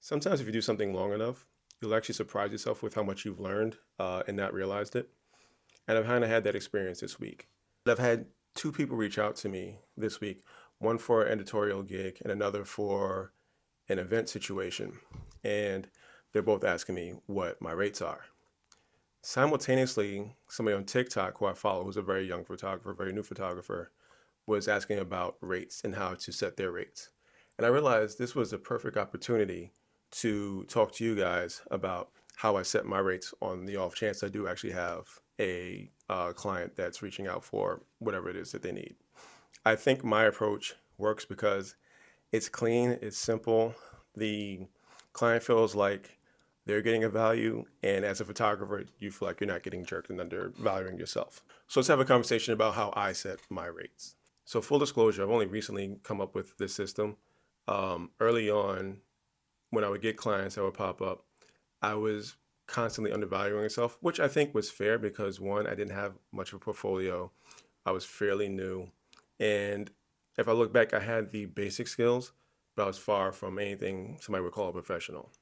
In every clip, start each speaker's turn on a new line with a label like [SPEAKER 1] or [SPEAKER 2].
[SPEAKER 1] Sometimes if you do something long enough, you'll actually surprise yourself with how much you've learned and not realized it. And I've kind of had that experience this week. I've had two people reach out to me this week, one for an editorial gig and another for an event situation. And they're both asking me what my rates are. Simultaneously, somebody on TikTok who I follow, who's a very young photographer, very new photographer, was asking about rates and how to set their rates. And I realized this was a perfect opportunity to talk to you guys about how I set my rates on the off chance I do actually have a client that's reaching out for whatever it is that they need. I think my approach works because it's clean, it's simple. The client feels like they're getting a value, and as a photographer, you feel like you're not getting jerked and undervaluing yourself. So let's have a conversation about how I set my rates. So full disclosure, I've only recently come up with this system. Early on, when I would get clients that would pop up, I was constantly undervaluing myself, which I think was fair because one, I didn't have much of a portfolio. I was fairly new. And if I look back, I had the basic skills, but I was far from anything somebody would call a professional.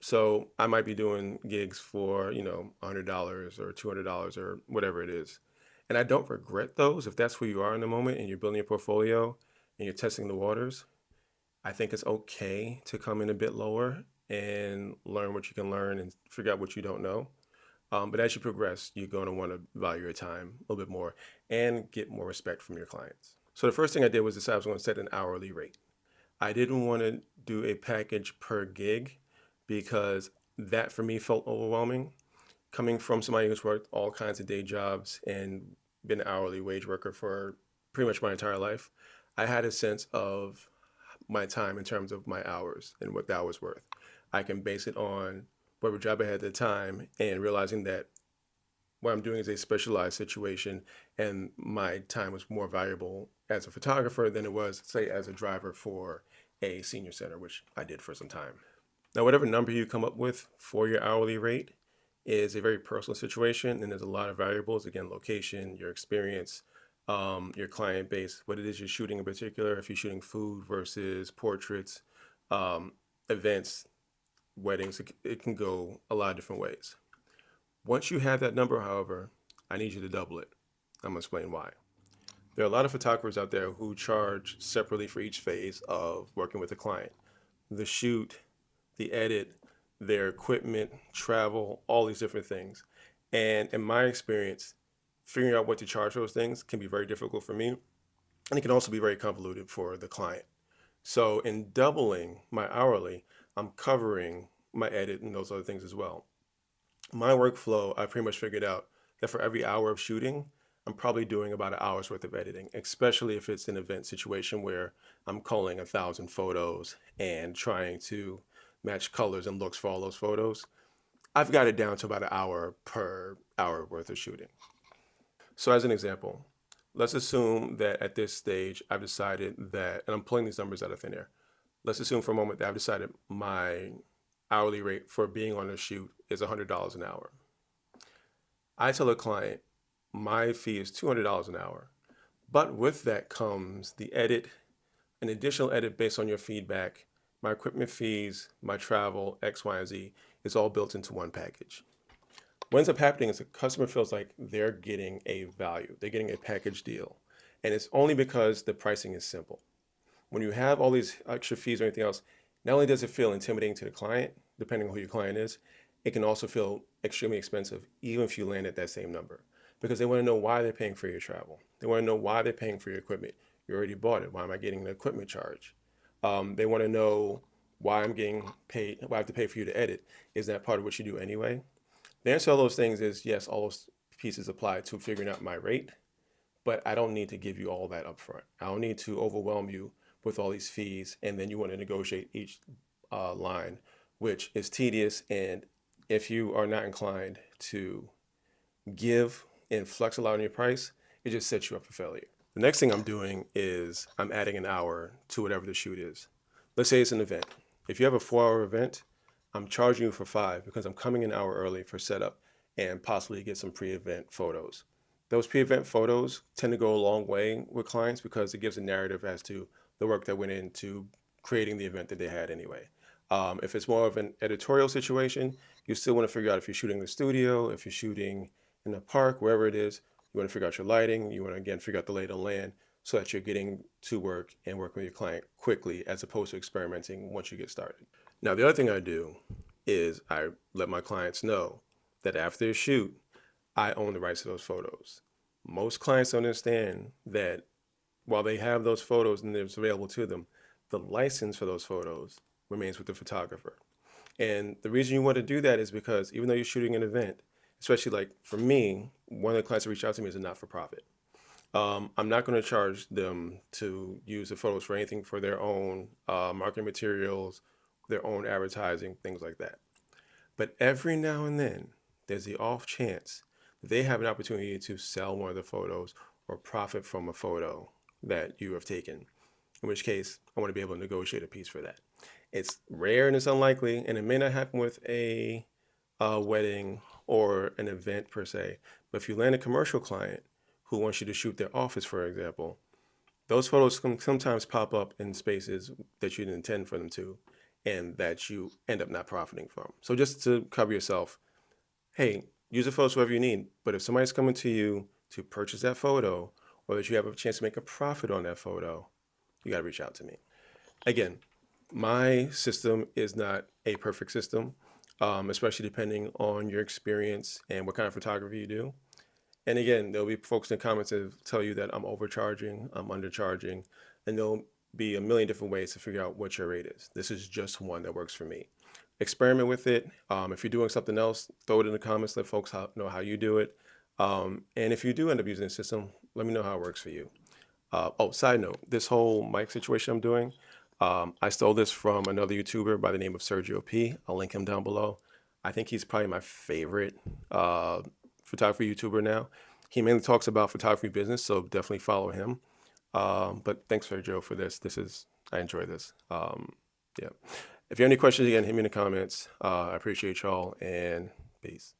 [SPEAKER 1] So I might be doing gigs for, $100 or $200 or whatever it is. And I don't regret those if that's who you are in the moment and you're building your portfolio and you're testing the waters. I think it's okay to come in a bit lower and learn what you can learn and figure out what you don't know. But as you progress, you're going to want to value your time a little bit more and get more respect from your clients. So the first thing I did was decide I was going to set an hourly rate. I didn't want to do a package per gig because that for me felt overwhelming. Coming from somebody who's worked all kinds of day jobs and been an hourly wage worker for pretty much my entire life, I had a sense of my time in terms of my hours and what that was worth. I can base it on whatever job I had at the time and realizing that what I'm doing is a specialized situation and my time was more valuable as a photographer than it was, say, as a driver for a senior center, which I did for some time. Now, whatever number you come up with for your hourly rate is a very personal situation, and there's a lot of variables. Again, location, your experience, your client base, what it is you're shooting in particular, if you're shooting food versus portraits, events, weddings, it can go a lot of different ways. Once you have that number, however, I need you to double it. I'm going to explain why. There are a lot of photographers out there who charge separately for each phase of working with a client: the shoot, the edit, their equipment, travel, all these different things. And in my experience, figuring out what to charge for those things can be very difficult for me. And it can also be very convoluted for the client. So in doubling my hourly, I'm covering my edit and those other things as well. My workflow, I pretty much figured out that for every hour of shooting, I'm probably doing about an hour's worth of editing, especially if it's an event situation where I'm culling 1,000 photos and trying to match colors and looks for all those photos. I've got it down to about an hour per hour worth of shooting. So as an example, let's assume that at this stage I've decided that, and I'm pulling these numbers out of thin air. Let's assume for a moment that I've decided my hourly rate for being on a shoot is $100 an hour. I tell a client my fee is $200 an hour, but with that comes the edit, an additional edit based on your feedback, my equipment fees, my travel, X, Y, and Z is all built into one package. What ends up happening is the customer feels like they're getting a value, they're getting a package deal. And it's only because the pricing is simple. When you have all these extra fees or anything else, not only does it feel intimidating to the client, depending on who your client is, it can also feel extremely expensive, even if you land at that same number. Because they want to know why they're paying for your travel. They want to know why they're paying for your equipment. You already bought it. Why am I getting an equipment charge? They want to know why I'm getting paid, why I have to pay for you to edit. Is that part of what you do anyway? The answer to all those things is yes, all those pieces apply to figuring out my rate, but I don't need to give you all that upfront. I don't need to overwhelm you with all these fees, and then you want to negotiate each line, which is tedious. And if you are not inclined to give and flex a lot on your price, it just sets you up for failure. The next thing I'm doing is I'm adding an hour to whatever the shoot is. Let's say it's an event. If you have a 4-hour event, I'm charging you for 5 because I'm coming an hour early for setup and possibly get some pre-event photos. Those pre-event photos tend to go a long way with clients because it gives a narrative as to the work that went into creating the event that they had anyway. If it's more of an editorial situation, you still want to figure out if you're shooting in the studio, if you're shooting in the park, wherever it is. You want to figure out your lighting. You want to, again, figure out the lay of the land so that you're getting to work and working with your client quickly as opposed to experimenting once you get started. Now, the other thing I do is I let my clients know that after a shoot, I own the rights to those photos. Most clients don't understand that while they have those photos and it's available to them, the license for those photos remains with the photographer. And the reason you want to do that is because even though you're shooting an event, especially like for me, one of the clients that reached out to me is a not-for-profit. I'm not going to charge them to use the photos for anything for their own marketing materials, their own advertising, things like that. But every now and then, there's the off chance that they have an opportunity to sell one of the photos or profit from a photo that you have taken, in which case I want to be able to negotiate a piece for that. It's rare and it's unlikely, and it may not happen with a wedding or an event per se, but if you land a commercial client who wants you to shoot their office, for example, those photos can sometimes pop up in spaces that you didn't intend for them to, and that you end up not profiting from. So just to cover yourself, hey, use the photos wherever you need, but if somebody's coming to you to purchase that photo or that you have a chance to make a profit on that photo, you got to reach out to me. Again, my system is not a perfect system, especially depending on your experience and what kind of photography you do. And again, there'll be folks in the comments that tell you that I'm overcharging, I'm undercharging, and there'll be a million different ways to figure out what your rate is. This is just one that works for me. Experiment with it. If you're doing something else, throw it in the comments, let folks know how you do it. And if you do end up using the system, let me know how it works for you. Side note, this whole mic situation I'm doing, I stole this from another YouTuber by the name of Sergio P. I'll link him down below. I think he's probably my favorite photography YouTuber now. He mainly talks about photography business, so definitely follow him. But thanks, Sergio, for this. I enjoy this. Yeah. If you have any questions, again, hit me in the comments. I appreciate y'all, and peace.